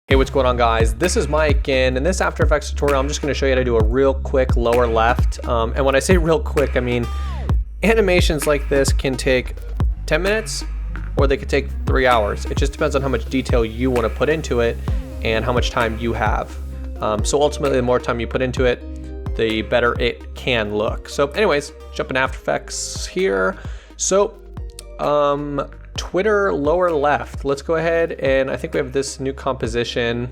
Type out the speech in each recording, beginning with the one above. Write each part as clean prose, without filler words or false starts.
Hey, what's going on, guys? This is Mike, and in this After Effects tutorial, I'm just going to show you how to do a real quick lower left. And when I say real quick, I mean animations like this can take 10 minutes or they could take 3 hours. It just depends on how much detail you want to put into it and how much time you have. So ultimately, the more time you put into it, the better it can look. So anyways, jump in After Effects here. So Twitter lower left, let's go ahead, and I think we have this new composition,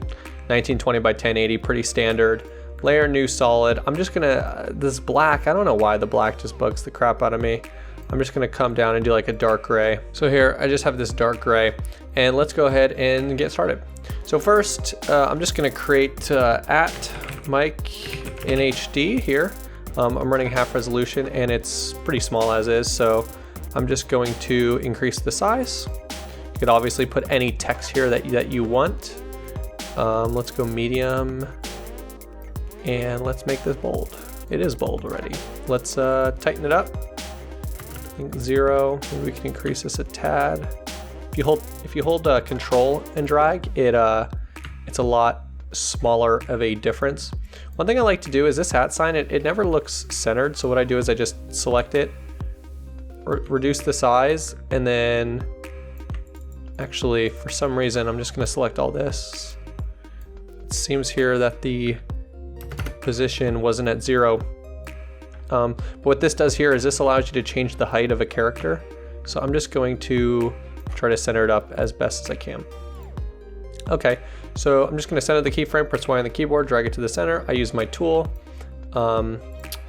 1920 by 1080, pretty standard. Layer new solid. I'm just gonna, this black, I don't know why the black just bugs the crap out of me. I'm just gonna come down and do like a dark gray. So here, I just have this dark gray, and let's go ahead and get started. So first, I'm just gonna create at Mike in HD here. I'm running half resolution and it's pretty small as is, so I'm just going to increase the size. You could obviously put any text here that you want. Let's go medium, and let's make this bold. It is bold already. Let's tighten it up. I think 0. Maybe we can increase this a tad. If you hold Control and drag, it's a lot smaller of a difference. One thing I like to do is this @ sign. It never looks centered. So what I do is I just select it, reduce the size, and then actually for some reason I'm just going to select all this. It seems here that the position wasn't at 0. But what this does here is this allows you to change the height of a character. So I'm just going to try to center it up as best as I can. Okay, so I'm just going to center the keyframe, press Y on the keyboard, drag it to the center. I use my tool. I'm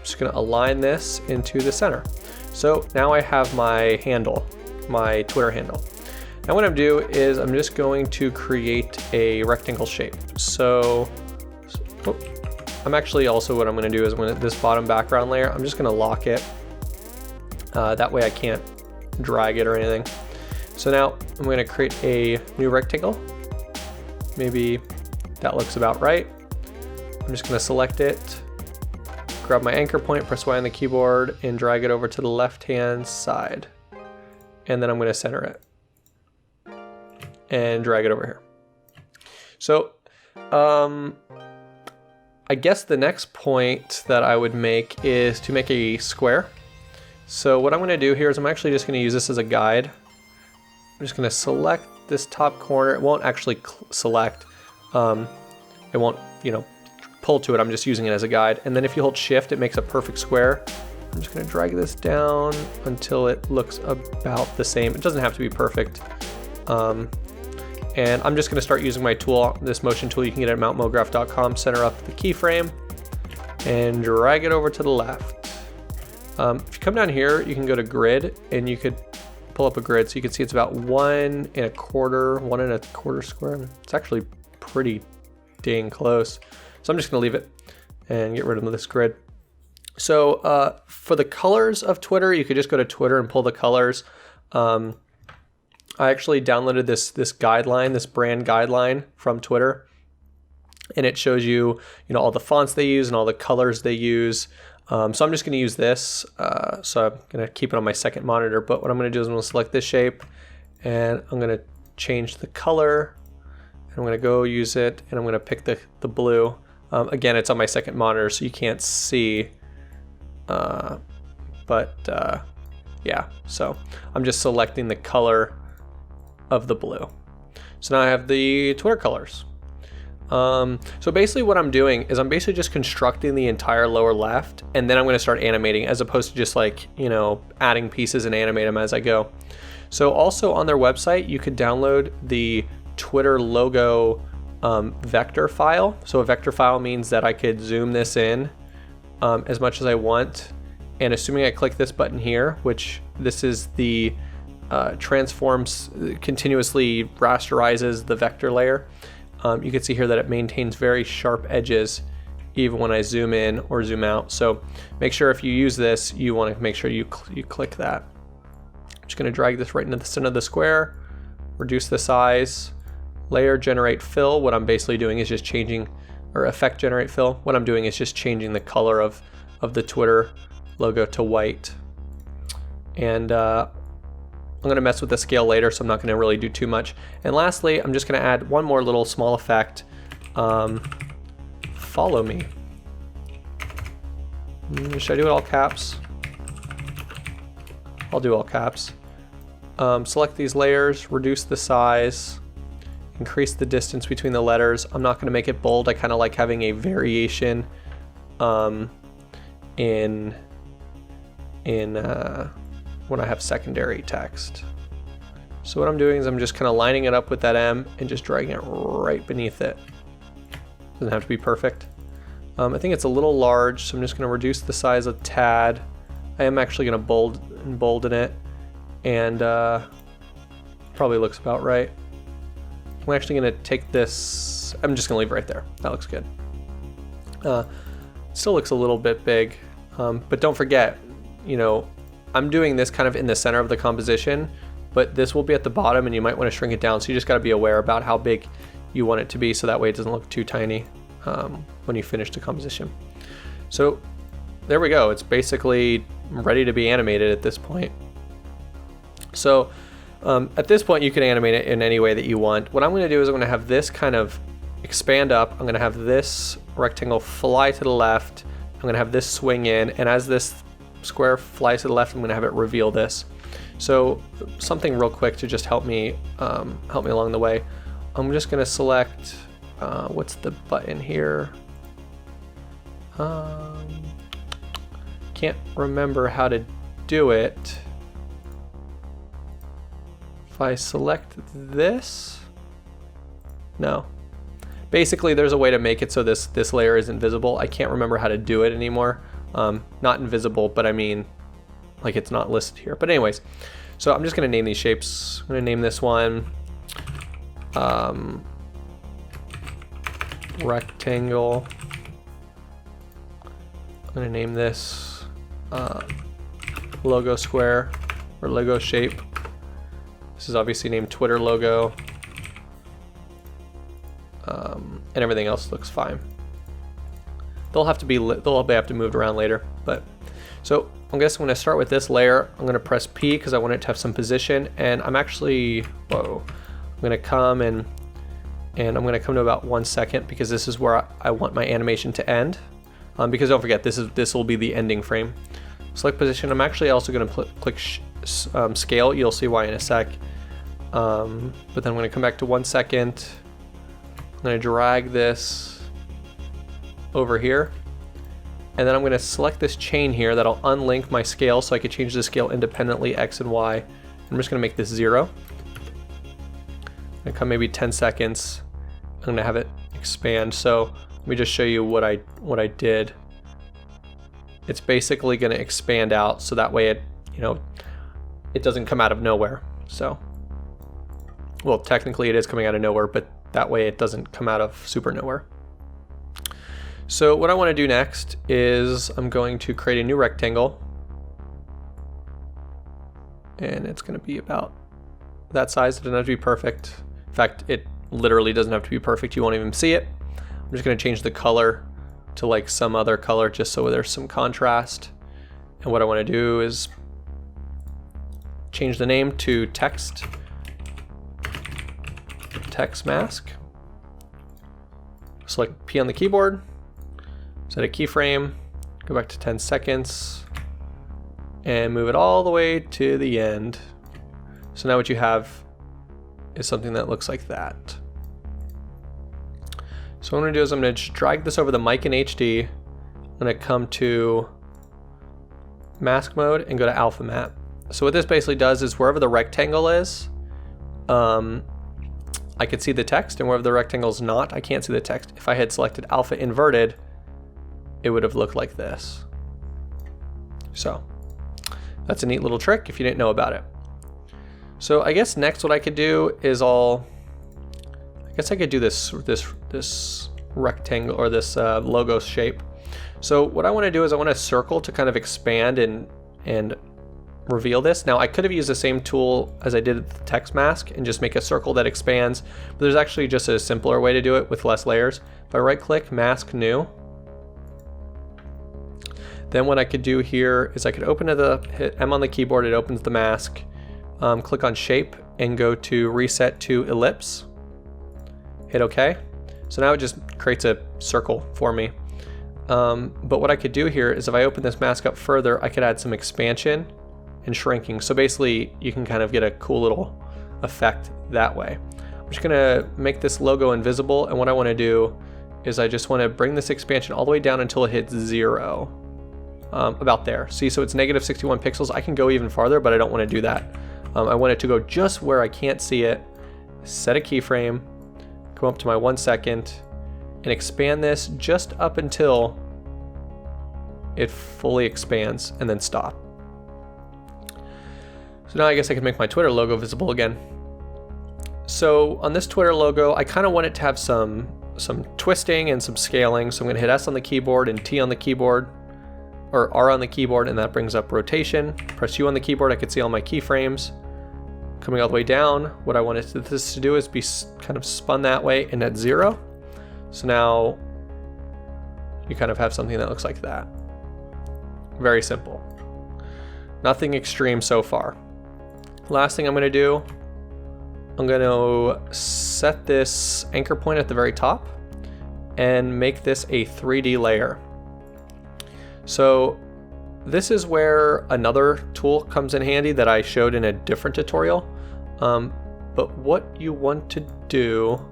just going to align this into the center. So now I have my handle, my Twitter handle. Now what I'm doing is I'm just going to create a rectangle shape. So I'm actually also, what I'm going to do is when this bottom background layer, I'm just going to lock it. That way I can't drag it or anything. So now I'm going to create a new rectangle. Maybe that looks about right. I'm just going to select it. Grab my anchor point, press Y on the keyboard, and drag it over to the left-hand side. And then I'm going to center it. And drag it over here. So, I guess the next point that I would make is to make a square. So what I'm going to do here is I'm actually just going to use this as a guide. I'm just going to select this top corner. It won't actually select. It won't, pull to it. I'm just using it as a guide. And then if you hold shift, it makes a perfect square. I'm just going to drag this down until it looks about the same. It doesn't have to be perfect. And I'm just going to start using my tool, this motion tool you can get at mountmograph.com. Center up the keyframe and drag it over to the left. If you come down here, you can go to grid and you could pull up a grid. So you can see it's about 1 1/4 square. It's actually pretty dang close. So I'm just going to leave it and get rid of this grid. So for the colors of Twitter, you could just go to Twitter and pull the colors. I actually downloaded this guideline, this brand guideline from Twitter, and it shows you, all the fonts they use and all the colors they use. So I'm just going to use this. So I'm going to keep it on my second monitor. But what I'm going to do is I'm going to select this shape, and I'm going to change the color. And I'm going to go use it, and I'm going to pick the blue. Again, it's on my second monitor, so you can't see, yeah, so I'm just selecting the color of the blue. So now I have the Twitter colors. So basically what I'm doing is I'm basically just constructing the entire lower left, and then I'm going to start animating as opposed to just like, adding pieces and animate them as I go. So also on their website, you could download the Twitter logo vector file. So a vector file means that I could zoom this in as much as I want, and assuming I click this button here, which this is the transforms, continuously rasterizes the vector layer, you can see here that it maintains very sharp edges even when I zoom in or zoom out. So make sure if you use this, you want to make sure you click that. I'm just going to drag this right into the center of the square, reduce the size. Layer generate fill, what I'm basically doing is just changing, or effect generate fill, what I'm doing is just changing the color of the Twitter logo to white. And going to mess with the scale later, so I'm not going to really do too much. And lastly, I'm just going to add one more little small effect. Follow me. Should I do it all caps? I'll do all caps. Select these layers, reduce the size, increase the distance between the letters. I'm not going to make it bold. I kind of like having a variation in when I have secondary text. So what I'm doing is I'm just kind of lining it up with that M and just dragging it right beneath it. Doesn't have to be perfect. I think it's a little large, so I'm just going to reduce the size a tad. I am actually going to bolden it, and probably looks about right. I'm actually going to take this, I'm just going to leave it right there. That looks good. Still looks a little bit big, but don't forget, you know, I'm doing this kind of in the center of the composition, but this will be at the bottom and you might want to shrink it down. So you just got to be aware about how big you want it to be, so that way it doesn't look too tiny when you finish the composition. So there we go. It's basically ready to be animated at this point. So at this point you can animate it in any way that you want. What I'm going to do is I'm going to have this kind of expand up. I'm going to have this rectangle fly to the left. I'm going to have this swing in, and as this square flies to the left, I'm going to have it reveal this. So something real quick to just help me along the way. I'm just going to select what's the button here? Can't remember how to do it. If I select this, no. Basically, there's a way to make it so this layer isn't visible. I can't remember how to do it anymore. Not invisible, but I mean, like it's not listed here. But anyways, so I'm just gonna name these shapes. I'm gonna name this one rectangle. I'm gonna name this logo square or logo shape. This is obviously named Twitter logo. And everything else looks fine. They'll have to move around later, but so I guess I'm going to start with this layer. I'm going to press P because I want it to have some position, and I'm actually I'm going to come and I'm going to come to about 1 second because this is where I want my animation to end. Because don't forget, this will be the ending frame. Select position. I'm actually also going to click scale. You'll see why in a sec. But then I'm going to come back to 1 second. I'm going to drag this over here, and then I'm going to select this chain here that'll unlink my scale so I can change the scale independently, X and Y. I'm just going to make this 0. I'm going to come maybe 10 seconds. I'm going to have it expand. So let me just show you what I did. It's basically going to expand out so that way it doesn't come out of nowhere. So, well, technically it is coming out of nowhere, but that way it doesn't come out of super nowhere. So what I want to do next is I'm going to create a new rectangle, and it's going to be about that size. It doesn't have to be perfect. In fact, it literally doesn't have to be perfect. You won't even see it. I'm just going to change the color to like some other color just so there's some contrast. And what I want to do is change the name to text mask. Select P on the keyboard, set a keyframe, go back to 10 seconds, and move it all the way to the end. So now what you have is something that looks like that. So what I'm going to do is I'm going to just drag this over the mic in HD. I'm going to come to mask mode and go to alpha map. So what this basically does is wherever the rectangle is, I could see the text, and wherever the rectangle is not, I can't see the text. If I had selected alpha inverted, it would have looked like this. So that's a neat little trick if you didn't know about it. So I guess next what I could do is I guess I could do this rectangle or this logo shape. So what I want to do is I want a circle to kind of expand and reveal this. Now I could have used the same tool as I did with the text mask and just make a circle that expands, but there's actually just a simpler way to do it with less layers. If I right click, mask new, then what I could do here is I could open hit M on the keyboard, it opens the mask. click on shape and go to reset to ellipse. Hit OK. So now it just creates a circle for me. But what I could do here is if I open this mask up further, I could add some expansion and shrinking. So basically you can kind of get a cool little effect that way. I'm just gonna make this logo invisible, and what I want to do is I just want to bring this expansion all the way down until it hits 0. About there. See, so it's negative 61 pixels. I can go even farther, but I don't want to do that. I want it to go just where I can't see it. Set a keyframe, come up to my 1 second, and expand this just up until it fully expands, and then stop. So now I guess I can make my Twitter logo visible again. So on this Twitter logo, I kind of want it to have some twisting and some scaling. So I'm going to hit S on the keyboard and T on the keyboard, or R on the keyboard, and that brings up rotation. Press U on the keyboard, I can see all my keyframes. Coming all the way down, what I wanted this to do is be kind of spun that way and at 0. So now you kind of have something that looks like that. Very simple. Nothing extreme so far. Last thing I'm going to do, I'm going to set this anchor point at the very top and make this a 3D layer. So this is where another tool comes in handy that I showed in a different tutorial. But what you want to do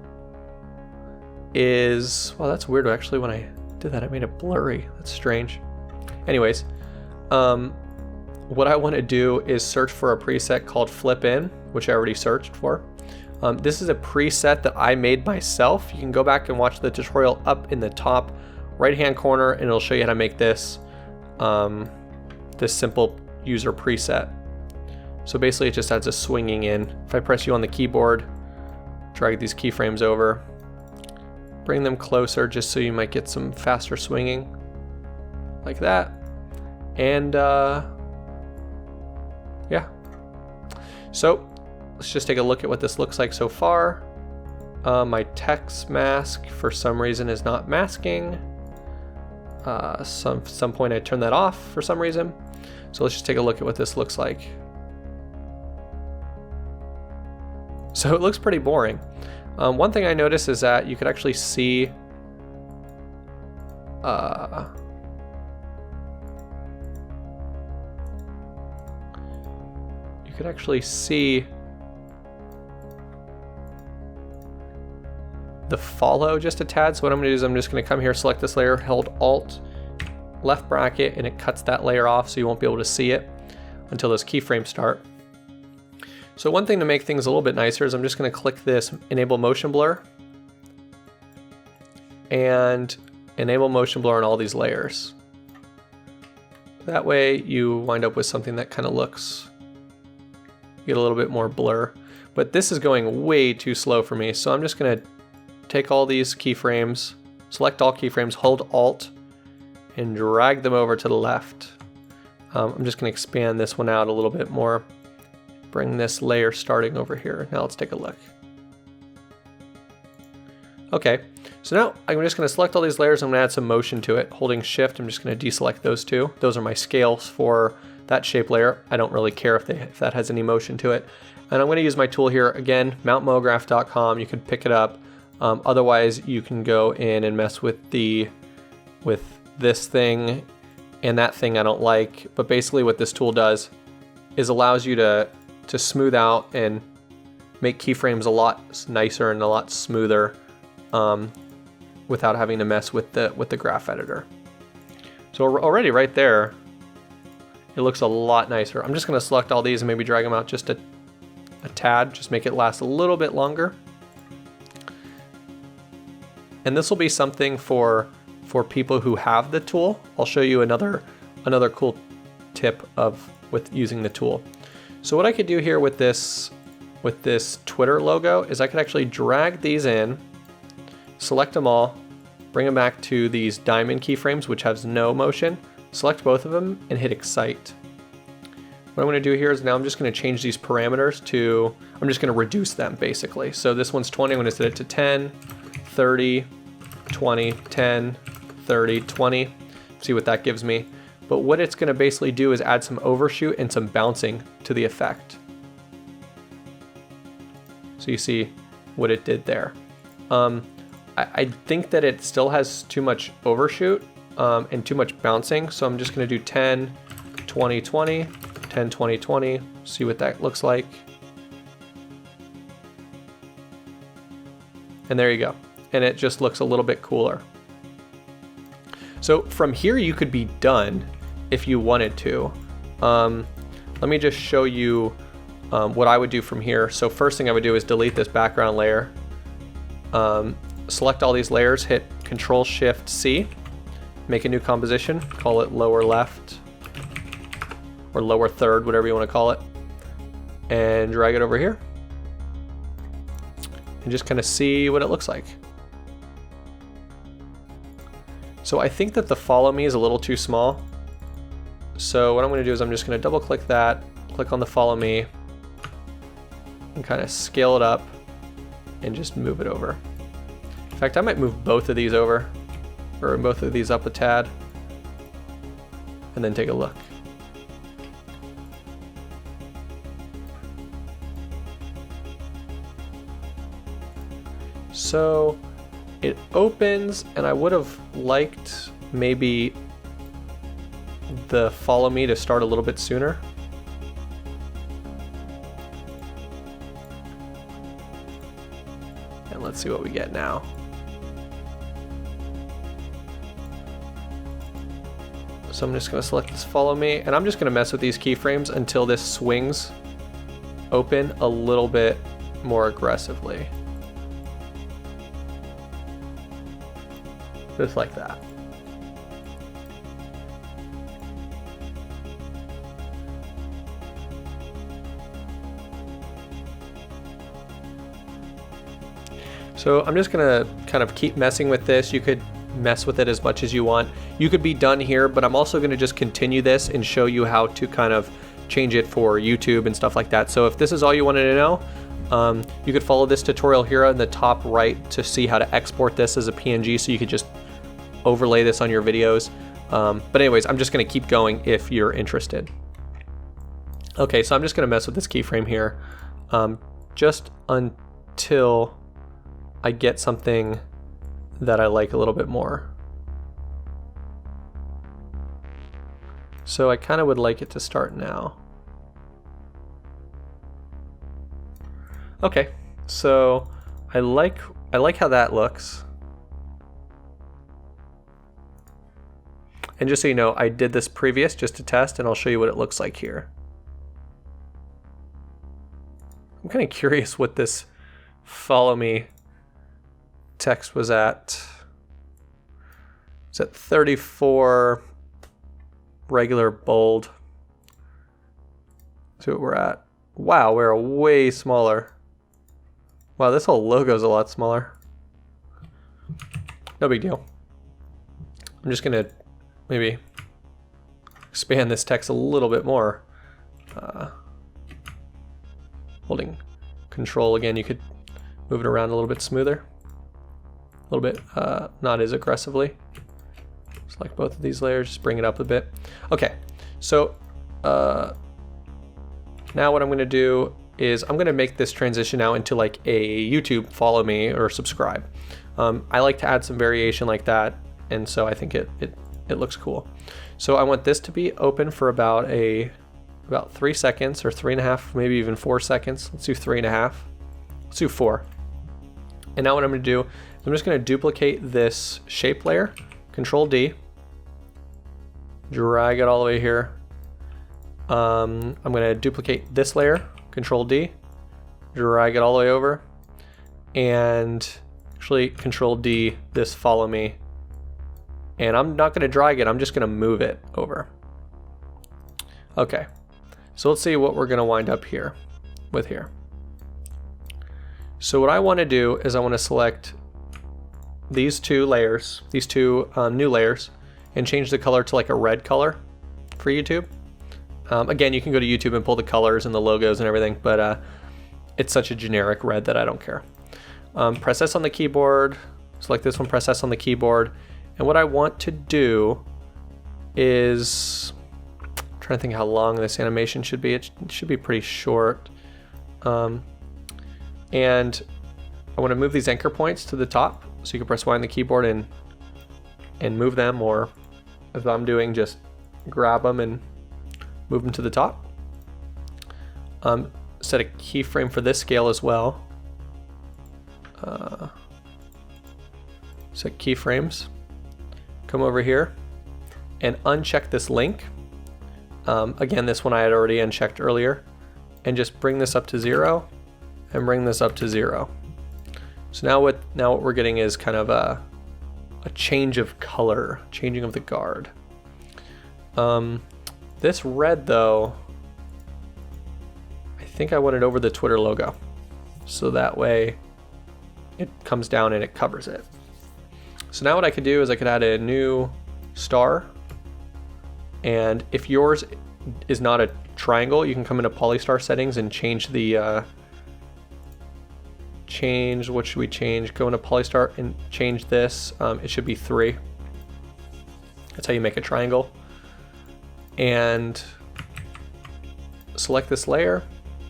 is, well, that's weird. Actually, when I did that, I made it blurry. That's strange. Anyways, what I want to do is search for a preset called Flip In, which I already searched for. This is a preset that I made myself. You can go back and watch the tutorial up in the top right-hand corner, and it'll show you how to make this this simple user preset. So basically, it just adds a swinging in. If I press U on the keyboard, drag these keyframes over, bring them closer just so you might get some faster swinging, like that. And yeah. So let's just take a look at what this looks like so far. My text mask for some reason is not masking. Some point I turned that off for some reason. So let's just take a look at what this looks like. So it looks pretty boring. One thing I noticed is that you could actually see you could actually see the follow just a tad. So what I'm going to do is I'm just going to come here, select this layer, hold Alt, left bracket, and it cuts that layer off so you won't be able to see it until those keyframes start. So one thing to make things a little bit nicer is I'm just going to click this Enable Motion Blur and enable motion blur on all these layers. That way you wind up with something that kind of looks, you get a little bit more blur. But this is going way too slow for me, so I'm just going to take all these keyframes, select all keyframes, hold Alt, and drag them over to the left. I'm just going to expand this one out a little bit more. Bring this layer starting over here. Now let's take a look. Okay, so now I'm just going to select all these layers. I'm going to add some motion to it. Holding Shift, I'm just going to deselect those two. Those are my scales for that shape layer. I don't really care if that has any motion to it. And I'm going to use my tool here again, mountmograph.com. You can pick it up. Otherwise, you can go in and mess with this thing and that thing I don't like. But basically, what this tool does is allows you to smooth out and make keyframes a lot nicer and a lot smoother without having to mess with the graph editor. So already right there, it looks a lot nicer. I'm just going to select all these and maybe drag them out just a tad, just make it last a little bit longer. And this will be something for people who have the tool. I'll show you another cool tip with using the tool. So what I could do here with this Twitter logo is I could actually drag these in, select them all, bring them back to these diamond keyframes, which has no motion, select both of them and hit Excite. What I'm going to do here is now I'm just going to change these parameters to, I'm just going to reduce them basically. So this one's 20, I'm going to set it to 10, 30, 20, 10, 30, 20, see what that gives me. But what it's going to basically do is add some overshoot and some bouncing to the effect. So you see what it did there. I think that it still has too much overshoot and too much bouncing. So I'm just gonna do 10, 20, 20, 10, 20, 20, see what that looks like. And there you go. And it just looks a little bit cooler. So from here you could be done if you wanted to. Let me just show you what I would do from here. So first thing I would do is delete this background layer. Select all these layers, hit Control-Shift-C, make a new composition, call it lower left or lower third, whatever you want to call it, and drag it over here and just kind of see what it looks like. So I think that the follow me is a little too small. So what I'm going to do is I'm just going to double click that, click on the follow me, and kind of scale it up and just move it over. In fact, I might move both of these over, or both of these up a tad, and then take a look. So it opens, and I would have liked maybe the follow me to start a little bit sooner. And let's see what we get now. So I'm just going to select this follow me, and I'm just going to mess with these keyframes until this swings open a little bit more aggressively. Just like that. So I'm just gonna kind of keep messing with this. You could mess with it as much as you want. You could be done here, but I'm also gonna just continue this and show you how to kind of change it for YouTube and stuff like that. So if this is all you wanted to know, you could follow this tutorial here in the top right to see how to export this as a PNG, so you could just overlay this on your videos. But anyways, I'm just gonna keep going if you're interested. Okay, so I'm just gonna mess with this keyframe here just until I get something that I like a little bit more. So I kind of would like it to start now. Okay, so I like how that looks. And just so you know, I did this previous just to test, and I'll show you what it looks like here. I'm kind of curious what this follow me text was at. It's at 34 regular bold. See what we're at. Wow, we're way smaller. Wow, this whole logo is a lot smaller. No big deal. I'm just gonna maybe expand this text a little bit more. Holding Control again, you could move it around a little bit smoother. A little bit, not as aggressively. Select both of these layers, just bring it up a bit. Okay, so now what I'm gonna do is I'm gonna make this transition now into like a YouTube follow me or subscribe. I like to add some variation like that, and so I think it looks cool. So I want this to be open for about 3 seconds or 3.5, maybe even 4 seconds. Let's do 3.5. Let's do 4. And now what I'm gonna do is I'm just gonna duplicate this shape layer, Control D, drag it all the way here. I'm gonna duplicate this layer, Control D, drag it all the way over, and actually Control D this follow me. And I'm not gonna drag it, I'm just gonna move it over. Okay, so let's see what we're gonna wind up here with here. So what I wanna do is I wanna select these two layers, these two new layers, and change the color to like a red color for YouTube. Again, you can go to YouTube and pull the colors and the logos and everything, but it's such a generic red that I don't care. Press S on the keyboard, select this one, press S on the keyboard, and what I want to do is, I'm trying to think how long this animation should be. It should be pretty short. And I want to move these anchor points to the top, so you can press Y on the keyboard and move them, or as I'm doing, just grab them and move them to the top. Set a keyframe for this scale as well. Set keyframes. Come over here and uncheck this link. Again, this one I had already unchecked earlier, and just bring this up to 0 and bring this up to 0. So now what we're getting is kind of a change of color, changing of the guard. This red though, I think I want it over the Twitter logo, so that way it comes down and it covers it. So now what I could do is I could add a new star, and if yours is not a triangle, you can come into Polystar settings and change the what should we change? Go into Polystar and change this. It should be 3. That's how you make a triangle. And select this layer,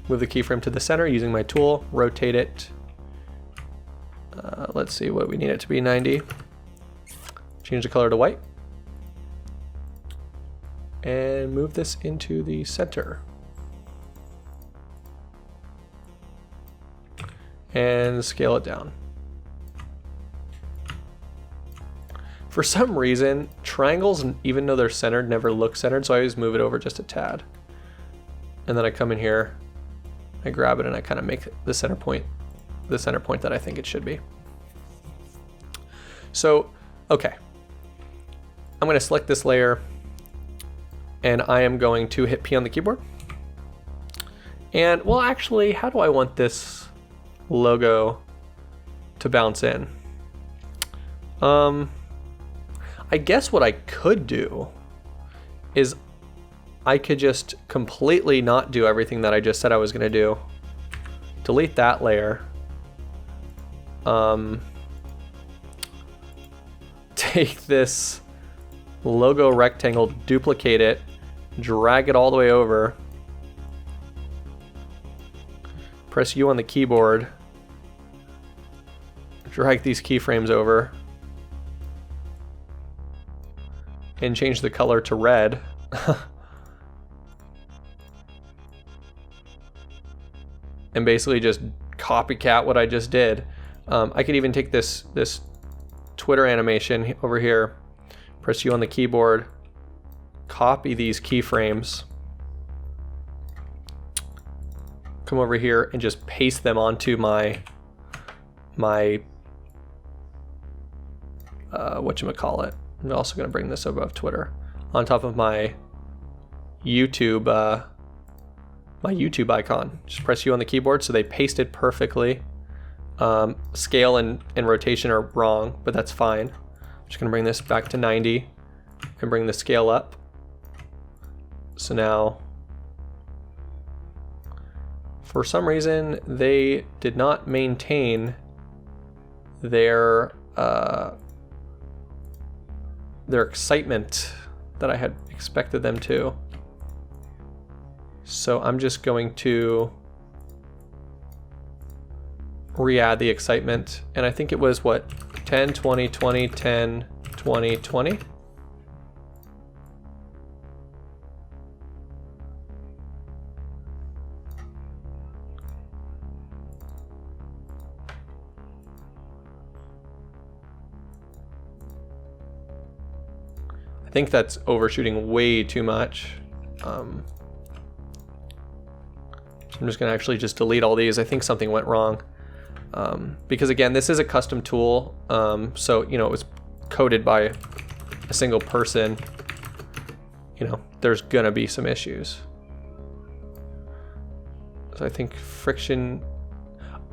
move the keyframe to the center using my tool, rotate it. Let's see what we need it to be, 90. Change the color to white. And move this into the center. And scale it down. For some reason, triangles, even though they're centered, never look centered, so I always move it over just a tad. And then I come in here, I grab it, and I kind of make the center point that I think it should be. So, okay. I'm going to select this layer, and I am going to hit P on the keyboard. And, well, actually, how do I want this logo to bounce in? I guess what I could do is I could just completely not do everything that I just said I was going to do. Delete that layer. Take this logo rectangle, duplicate it, drag it all the way over, press U on the keyboard, drag these keyframes over, and change the color to red. And basically just copycat what I just did. I could even take this Twitter animation over here, press U on the keyboard, copy these keyframes, come over here and just paste them onto my whatchamacallit. I'm also going to bring this above Twitter, on top of my YouTube icon. Just press U on the keyboard so they pasted perfectly. Scale and rotation are wrong, but that's fine. I'm just going to bring this back to 90 and bring the scale up. So now, for some reason, they did not maintain their excitement that I had expected them to. So I'm just going to re-add the excitement, and I think it was what, 10, 20, 20, 10, 20, 20. I think that's overshooting way too much. So I'm just going to actually just delete all these. I think something went wrong. Because again, this is a custom tool, so it was coded by a single person. There's gonna be some issues. So I think friction.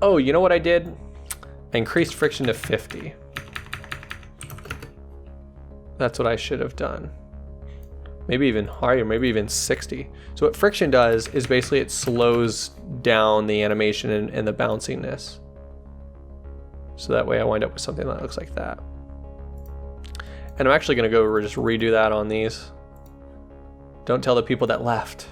Oh, you know what I did? I increased friction to 50. That's what I should have done. Maybe even higher, maybe even 60. So what friction does is basically it slows down the animation and the bounciness. So that way I wind up with something that looks like that. And I'm actually going to go just redo that on these. Don't tell the people that left.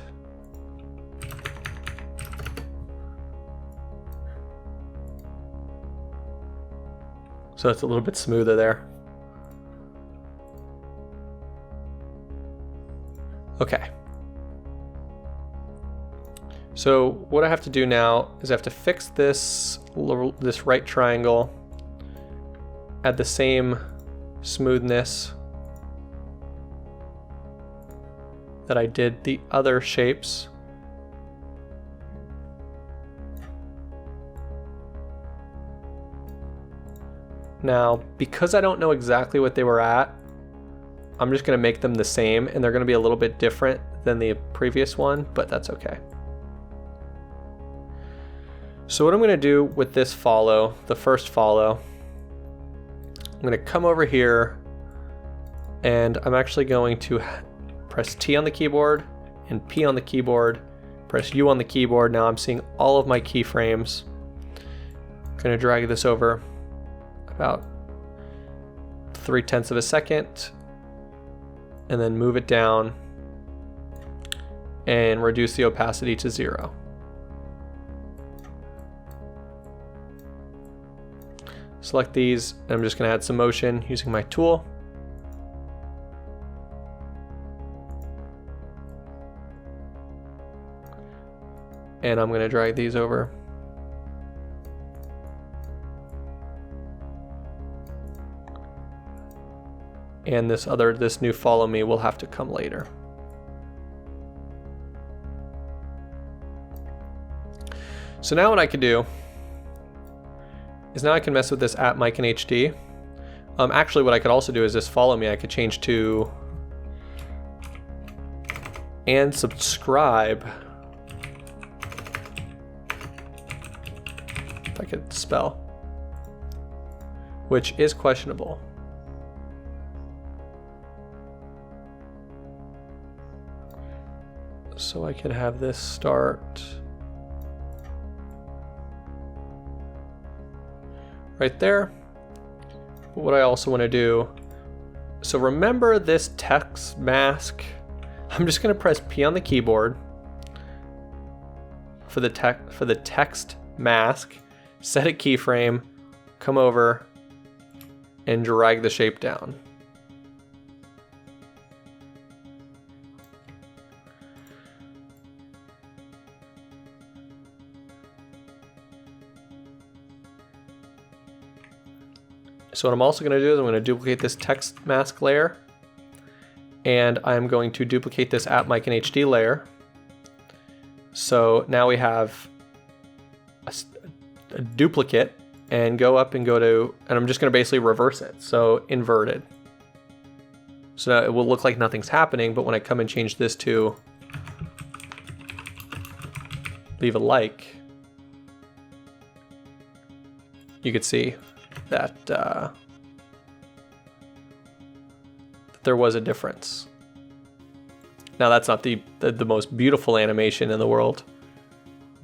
So it's a little bit smoother there. Okay. So what I have to do now is I have to fix this right triangle at the same smoothness that I did the other shapes. Now, because I don't know exactly what they were at, I'm just gonna make them the same, and they're gonna be a little bit different than the previous one, but that's okay. So what I'm gonna do with this follow, the first follow, I'm gonna come over here, and I'm actually going to press T on the keyboard and P on the keyboard, press U on the keyboard. Now I'm seeing all of my keyframes. I'm gonna drag this over about 0.3 of a second, and then move it down and reduce the opacity to 0. Select these, and I'm just going to add some motion using my tool. And I'm going to drag these over. And this new follow me will have to come later. So now what I could do is now I can mess with this at mic and HD. Actually, what I could also do is this follow me. I could change to and subscribe. If I could spell, which is questionable. So I could have this start right there. But what I also want to do, so remember this text mask, I'm just going to press P on the keyboard for the text mask, set a keyframe, come over and drag the shape down. So what I'm also going to do is I'm going to duplicate this text mask layer, and I'm going to duplicate this at mic and HD layer. So now we have a duplicate, and go up and go to, and I'm just going to basically reverse it. So inverted. So it will look like nothing's happening, but when I come and change this to leave a like, you could see that there was a difference. Now that's not the most beautiful animation in the world,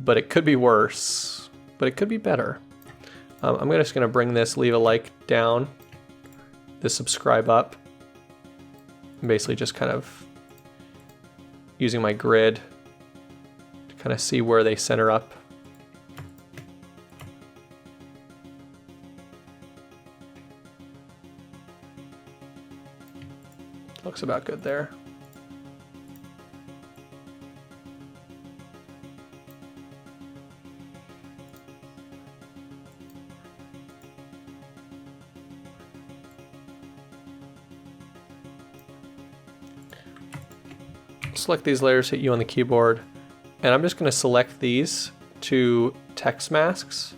but it could be worse, but it could be better. I'm just gonna bring this leave a like down, this subscribe up, and basically just kind of using my grid to kind of see where they center up. Looks about good there. Select these layers, hit U on the keyboard, and I'm just going to select these to text masks,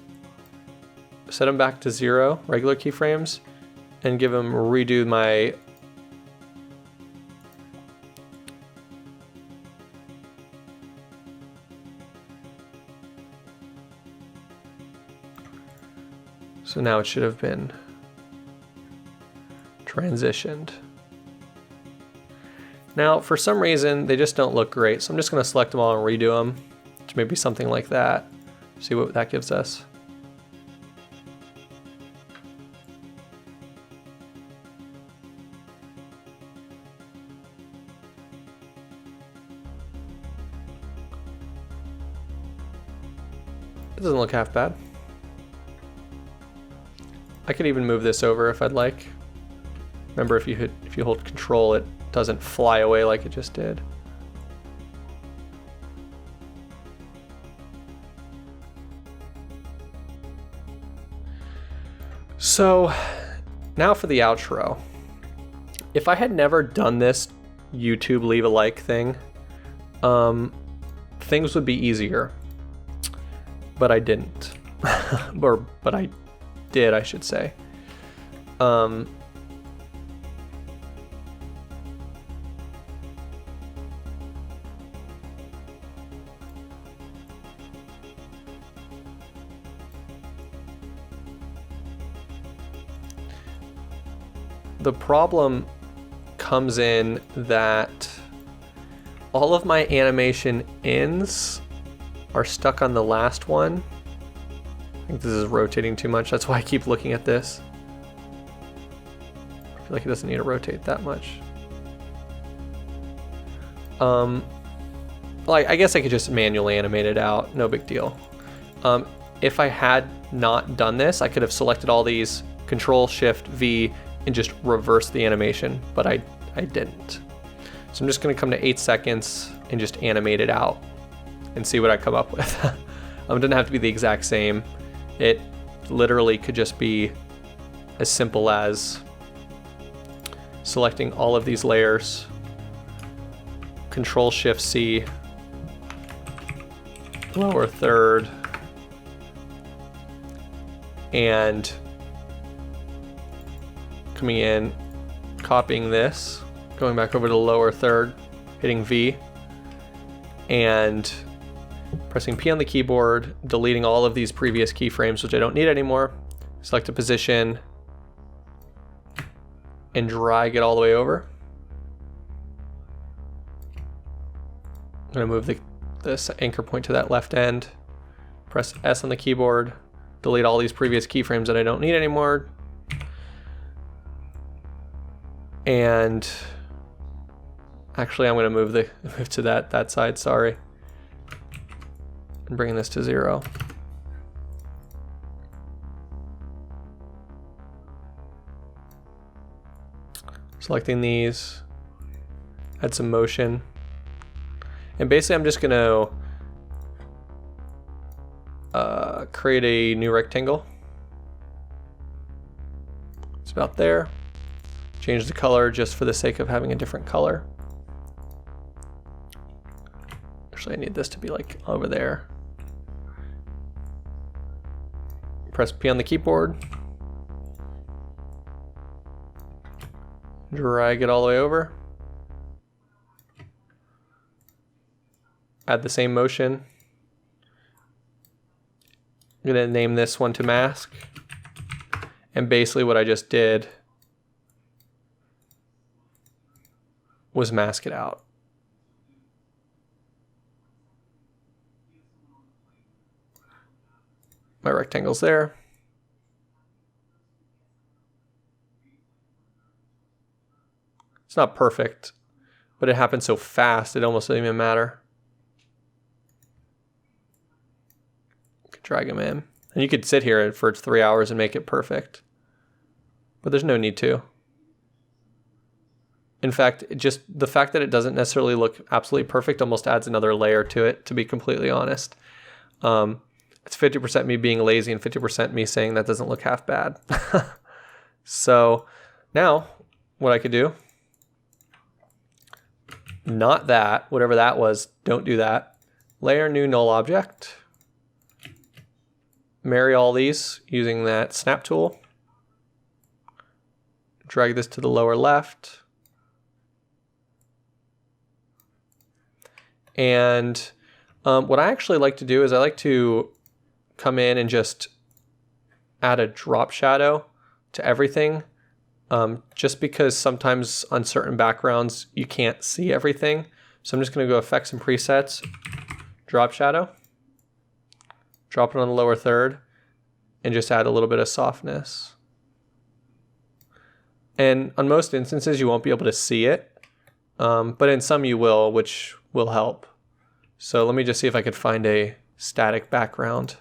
set them back to 0, regular keyframes, and give them redo my so now it should have been transitioned. Now, for some reason, they just don't look great, so I'm just going to select them all and redo them to maybe something like that. See what that gives us. It doesn't look half bad. I could even move this over if I'd like. Remember, if you hold Control, it doesn't fly away like it just did. So now for the outro. If I had never done this YouTube leave a like thing, things would be easier, but I didn't. But I did, I should say. The problem comes in that all of my animation ends are stuck on the last one. I think this is rotating too much. That's why I keep looking at this. I feel like it doesn't need to rotate that much. Like, I guess I could just manually animate it out. No big deal. If I had not done this, I could have selected all these, Control-Shift-V, and just reverse the animation, but I didn't. So I'm just gonna come to 8 seconds and just animate it out and see what I come up with. It doesn't have to be the exact same. It literally could just be as simple as selecting all of these layers, Control-Shift-C, lower third, and coming in, copying this, going back over to the lower third, hitting V, and pressing P on the keyboard, deleting all of these previous keyframes, which I don't need anymore. Select a position and drag it all the way over. I'm gonna move this anchor point to that left end, press S on the keyboard, delete all these previous keyframes that I don't need anymore. And actually, I'm going to move to that side. Sorry, and bringing this to 0. Selecting these, add some motion, and basically, I'm just going to create a new rectangle. It's about there. Change the color just for the sake of having a different color. Actually, I need this to be like over there. Press P on the keyboard. Drag it all the way over. Add the same motion. I'm gonna name this one to mask. And basically what I just did was mask it out. My rectangle's there. It's not perfect, but it happened so fast it almost doesn't even matter. You could drag them in. And you could sit here for 3 hours and make it perfect. But there's no need to. In fact, just the fact that it doesn't necessarily look absolutely perfect almost adds another layer to it, to be completely honest. It's 50% me being lazy and 50% me saying that doesn't look half bad. So now what I could do, not that, whatever that was, don't do that. Layer new null object. Marry all these using that snap tool. Drag this to the lower left. And what I actually like to do is I like to come in and just add a drop shadow to everything, just because sometimes on certain backgrounds you can't see everything. So I'm just going to go Effects and Presets, Drop Shadow, drop it on the lower third, and just add a little bit of softness. And on most instances you won't be able to see it, but in some you will, which will help. So let me just see if I could find a static background.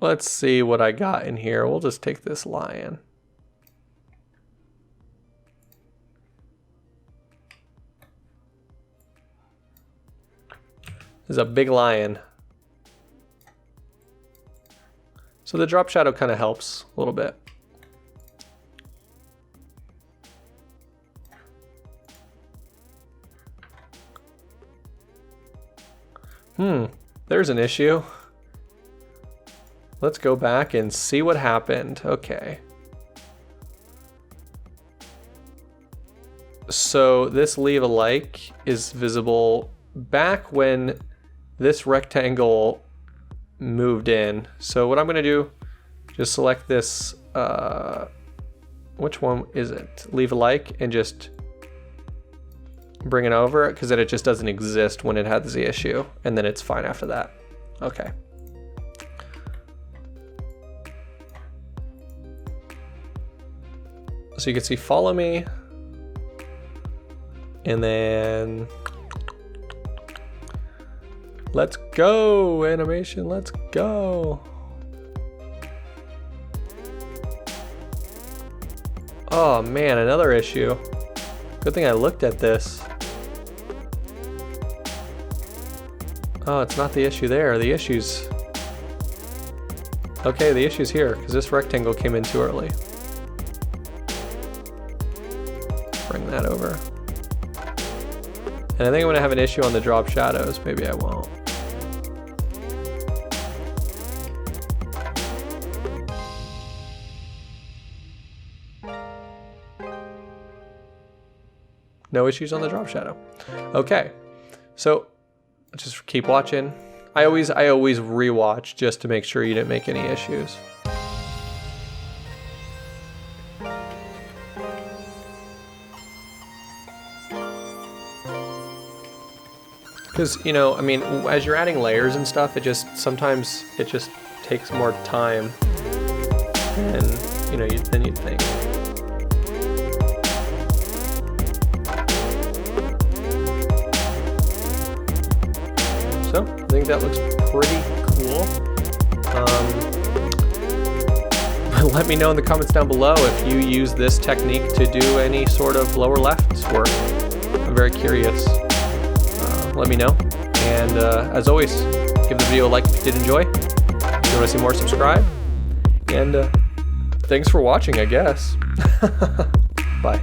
Let's see what I got in here. We'll just take this lion. This is a big lion. So the drop shadow kind of helps a little bit. There's an issue. Let's go back and see what happened. Okay. So this leave a like is visible back when this rectangle moved in. So what I'm gonna do, just select this, which one is it? Leave a like and just bring it over, because then it just doesn't exist when it has the issue, and then it's fine after that. Okay. So you can see follow me, and then let's go, animation, let's go. Oh man, another issue. Good thing I looked at this. Oh, it's not the issue there, the issue's... Okay, the issue's here, because this rectangle came in too early. Bring that over. And I think I'm gonna have an issue on the drop shadows, maybe I won't. No issues on the drop shadow. Okay, so just keep watching. I always rewatch just to make sure you didn't make any issues. Because, you know, I mean, as you're adding layers and stuff, sometimes it just takes more time than, you know, than you'd think. So, I think that looks pretty cool. Let me know in the comments down below if you use this technique to do any sort of lower left work. I'm very curious. Let me know. And as always, give the video a like if you did enjoy. If you want to see more, subscribe. And thanks for watching, I guess. Bye.